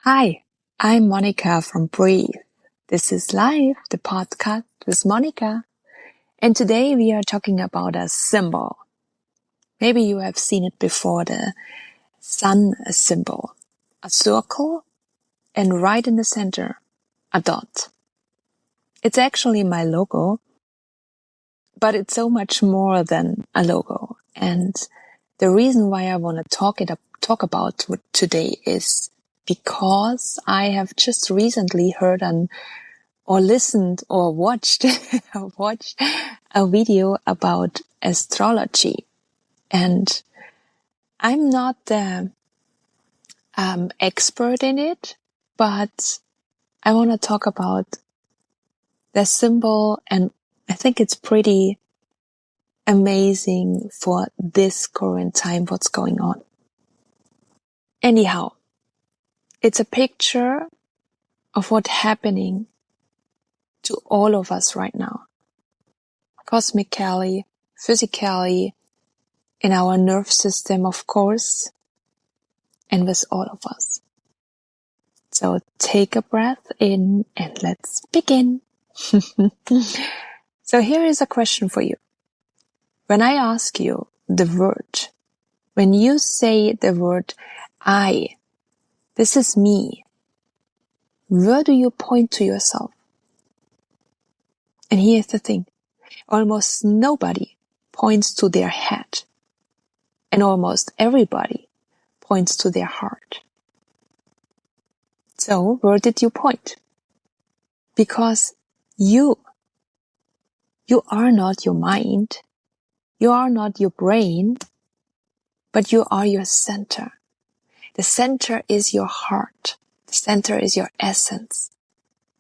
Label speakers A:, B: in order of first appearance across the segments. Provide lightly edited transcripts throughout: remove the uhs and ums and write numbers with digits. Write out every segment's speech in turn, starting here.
A: Hi, I'm Monica from Breathe. This is Live, the podcast with Monica. And today we are talking about a symbol. Maybe you have seen it before, the sun symbol. A circle and right in the center, a dot. It's actually my logo, but it's so much more than a logo. And the reason why I want to talk about today is because I have just recently heard or listened or watched a video about astrology. And I'm not the expert in it, but I want to talk about the symbol, and I think it's pretty amazing for this current time, what's going on. Anyhow, it's a picture of what's happening to all of us right now. Cosmically, physically, in our nerve system, of course, and with all of us. So take a breath in and let's begin. So here is a question for you. When I ask you the word, when you say the word I, this is me, where do you point to yourself? And here's the thing. Almost nobody points to their head. And almost everybody points to their heart. So where did you point? Because you are not your mind. You are not your brain, but you are your center. The center is your heart. The center is your essence.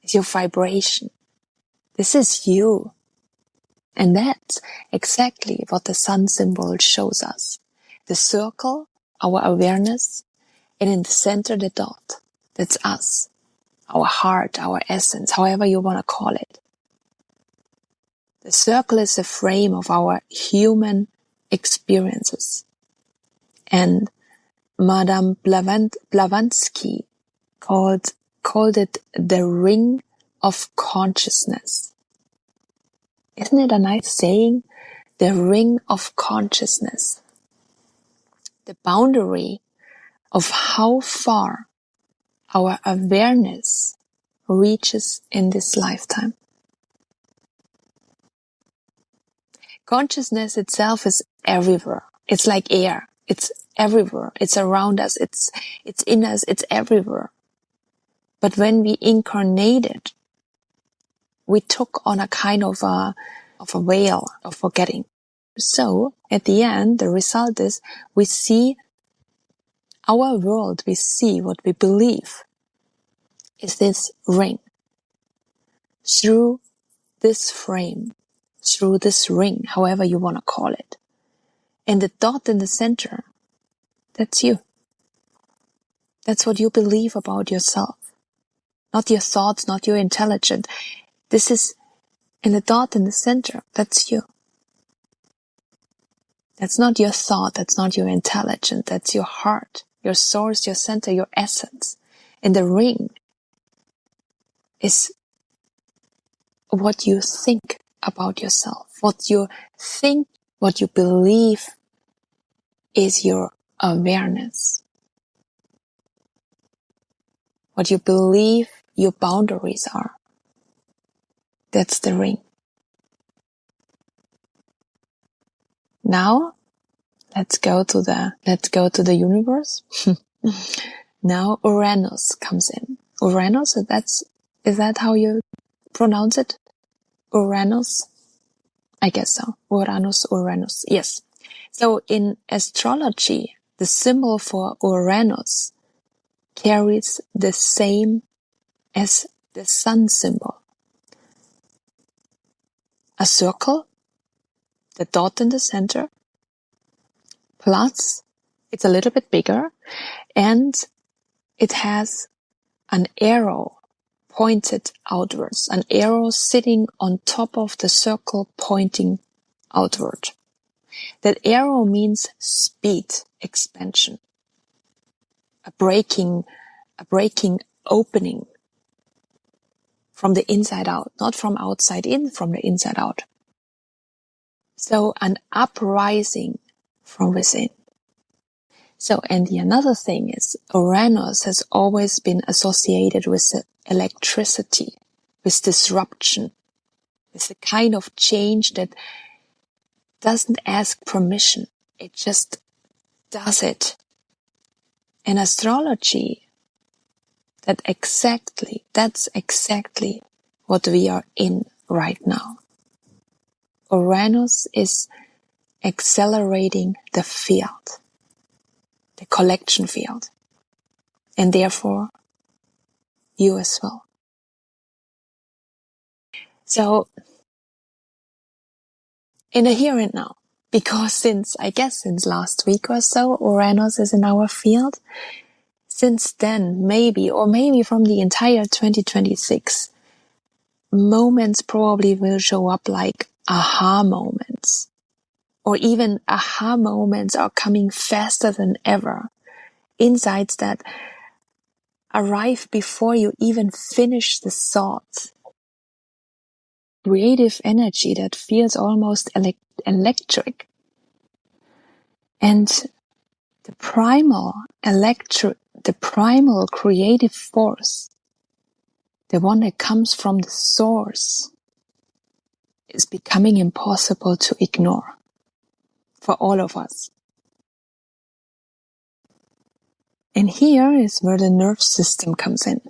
A: It's your vibration. This is you. And that's exactly what the sun symbol shows us. The circle, our awareness, and in the center, the dot. That's us. Our heart, our essence, however you want to call it. The circle is the frame of our human experiences. And Madame Blavatsky called it the ring of consciousness. Isn't it a nice saying? The ring of consciousness. The boundary of how far our awareness reaches in this lifetime. Consciousness itself is everywhere. It's like air. It's everywhere. It's around us. It's in us. It's everywhere. But when we incarnated, we took on a kind of a veil of forgetting. So at the end, the result is we see our world. We see what we believe is this ring. Through this frame, through this ring, however you want to call it. And the dot in the center, that's you. That's what you believe about yourself. Not your thoughts, not your intelligence. This is, in the dot in the center, that's you. That's not your thought, that's not your intelligence, that's your heart, your source, your center, your essence. And the ring is what you think about yourself, what you think, what you believe is your awareness. What you believe your boundaries are. That's the ring. Now, let's go to the universe. Now Uranus comes in. Uranus, is that how you pronounce it? Uranus? I guess so. Uranus. Yes. So in astrology, the symbol for Uranus carries the same as the sun symbol. A circle, the dot in the center, plus it's a little bit bigger, and it has an arrow pointed outwards, an arrow sitting on top of the circle pointing outward. That arrow means speed, expansion, a breaking a breaking opening from the inside out, not from outside in, from the inside out. So an uprising from within. So, and the another thing is Uranus has always been associated with electricity, with disruption, with the kind of change that doesn't ask permission. It just does it. In astrology, that's exactly what we are in right now. Uranus is accelerating the field, the collection field, and therefore you as well. So, in the here and now, because since last week or so, Uranus is in our field, since then, maybe from the entire 2026, moments probably will show up like aha moments. Or even aha moments are coming faster than ever. Insights that arrive before you even finish the thought. Creative energy that feels almost electric. And the primal creative force, the one that comes from the source, is becoming impossible to ignore for all of us. And here is where the nerve system comes in.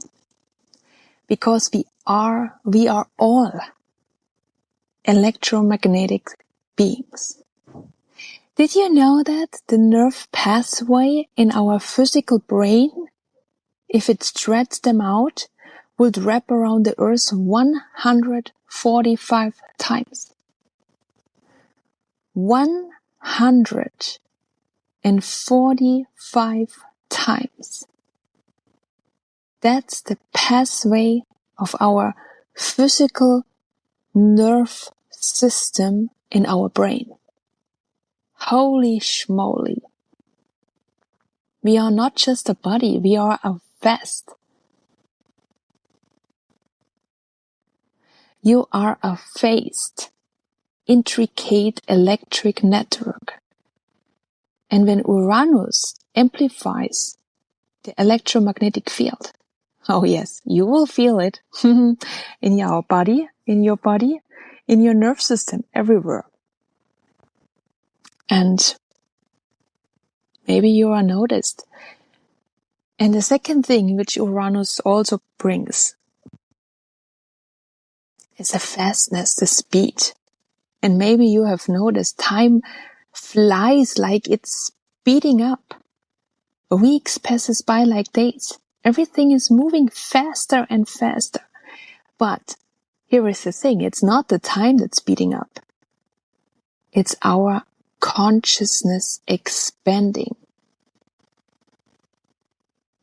A: Because we are all electromagnetic beings. Did you know that the nerve pathway in our physical brain, if it stretched them out, would wrap around the Earth 145 times? 145 times. That's the pathway of our physical nerve system in our brain. Holy schmoly. We are not just a body, we are a vast. You are a vast, intricate electric network. And when Uranus amplifies the electromagnetic field, oh yes, you will feel it in your body, in your nerve system, everywhere. And maybe you are noticed. And the second thing which Uranus also brings is the fastness, the speed. And maybe you have noticed time flies like it's speeding up. Weeks passes by like days. Everything is moving faster and faster. But here is the thing, it's not the time that's speeding up. It's our consciousness expanding.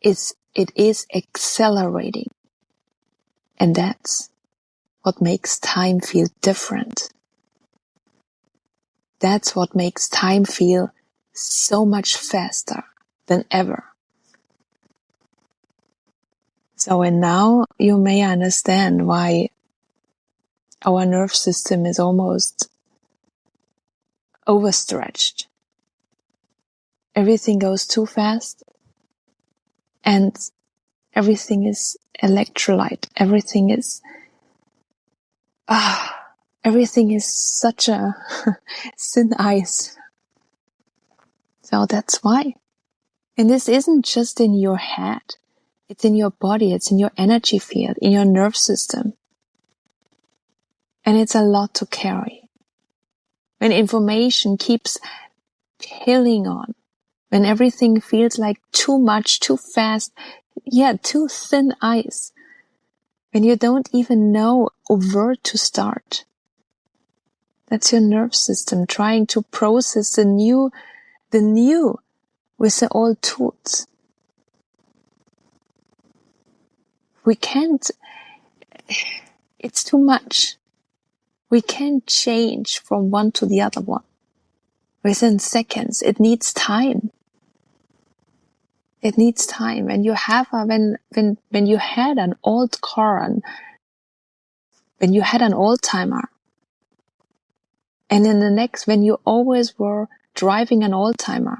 A: It is accelerating. And that's what makes time feel different. That's what makes time feel so much faster than ever. So, and now you may understand why our nerve system is almost overstretched. Everything goes too fast and everything is electrolyte. Everything is such a thin ice. So that's why. And this isn't just in your head. It's in your body. It's in your energy field, in your nerve system. And it's a lot to carry. When information keeps piling on, when everything feels like too much, too fast, too thin ice, when you don't even know where to start. That's your nerve system trying to process the new with the old tools. We can't, it's too much. We can't change from one to the other one within seconds. It needs time. It needs time. When you have when you had an old car, and when you had an old timer, and in the next, when you always were driving an old timer,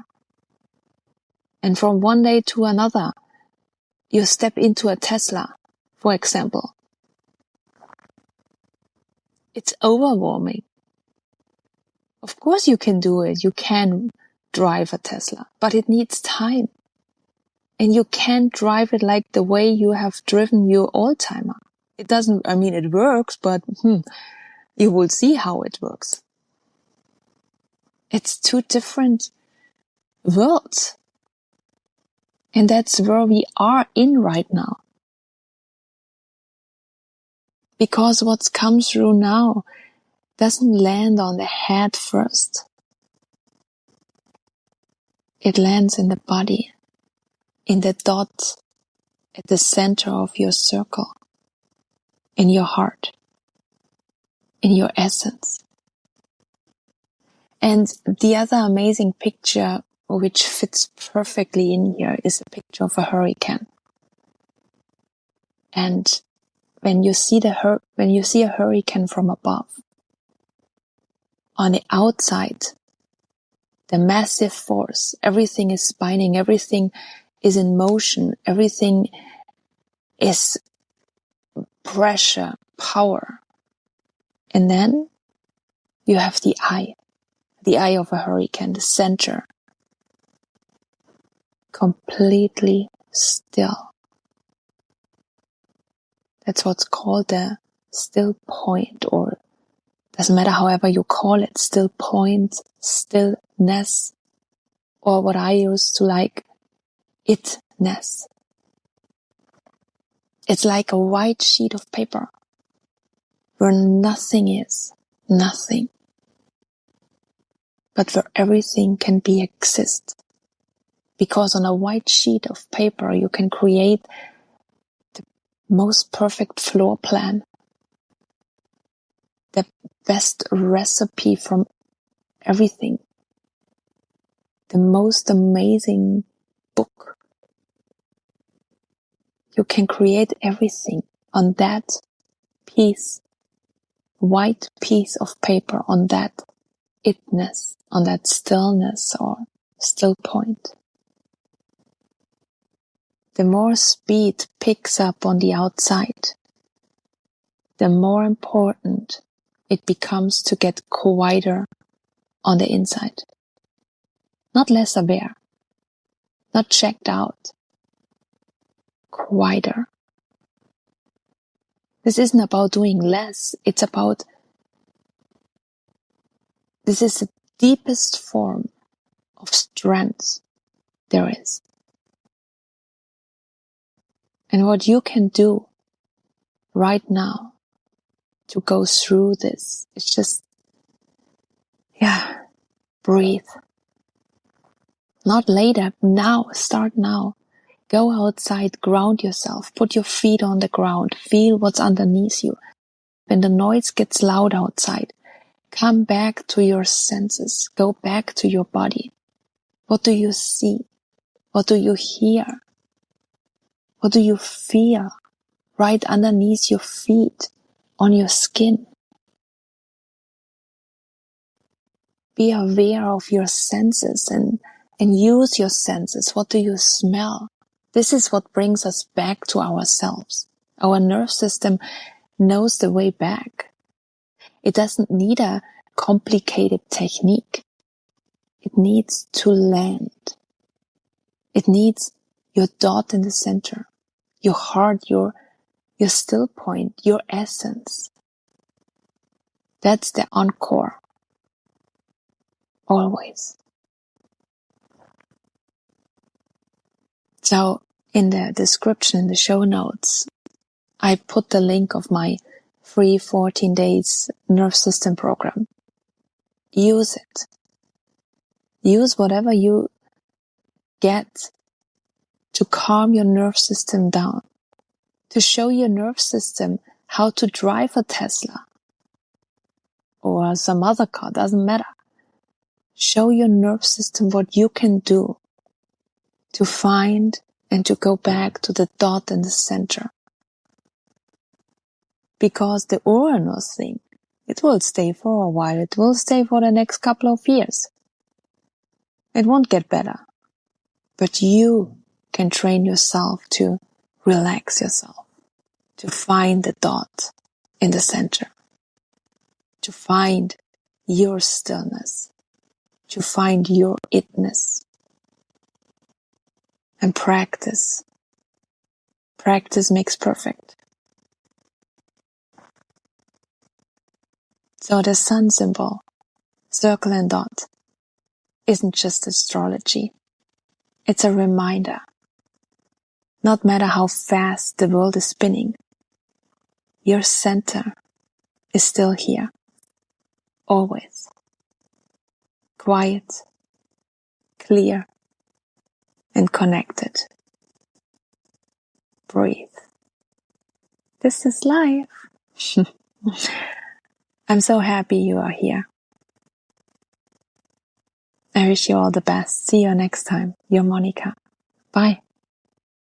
A: and from one day to another, you step into a Tesla, for example, it's overwhelming. Of course you can do it. You can drive a Tesla, but it needs time. And you can't drive it like the way you have driven your old timer. It doesn't, I mean, it works, but you will see how it works. It's two different worlds. And that's where we are in right now. Because what comes through now doesn't land on the head first. It lands in the body, in the dot at the center of your circle, in your heart, in your essence. And the other amazing picture which fits perfectly in here is a picture of a hurricane. And when you see a hurricane from above, on the outside, the massive force, everything is spinning, everything is in motion, everything is pressure, power. And then you have the eye of a hurricane, the center, completely still. That's what's called the still point, or doesn't matter however you call it, still point, stillness, or what I used to like, itness. It's like a white sheet of paper where nothing is, nothing, but where everything can exist. Because on a white sheet of paper you can create the most perfect floor plan, the best recipe from everything, the most amazing book. You can create everything on that white piece of paper, on that itness, on that stillness or still point. The more speed picks up on the outside, the more important it becomes to get quieter on the inside. Not less aware, not checked out, quieter. This isn't about doing less, it's about, this is the deepest form of strength there is. And what you can do right now to go through this is just, breathe. Not later, now, start now. Go outside, ground yourself, put your feet on the ground, feel what's underneath you. When the noise gets loud outside, come back to your senses, go back to your body. What do you see? What do you hear? What do you feel right underneath your feet, on your skin? Be aware of your senses and use your senses. What do you smell? This is what brings us back to ourselves. Our nerve system knows the way back. It doesn't need a complicated technique. It needs to land. It needs your dot in the center, your heart, your still point, your essence. That's the encore. Always. So in the description, in the show notes, I put the link of my free 14 days nerve system program. Use it. Use whatever you get to calm your nerve system down, to show your nerve system how to drive a Tesla or some other car, doesn't matter. Show your nerve system what you can do to find and to go back to the dot in the center. Because the Uranus thing, it will stay for a while. It will stay for the next couple of years. It won't get better. But you can train yourself to relax yourself, to find the dot in the center, to find your stillness, to find your itness. And practice. Practice makes perfect. So the sun symbol, circle and dot, isn't just astrology. It's a reminder. Not matter how fast the world is spinning, your center is still here. Always. Quiet, clear, and connected. Breathe. This is life. I'm so happy you are here. I wish you all the best. See you next time. Your Monica. Bye.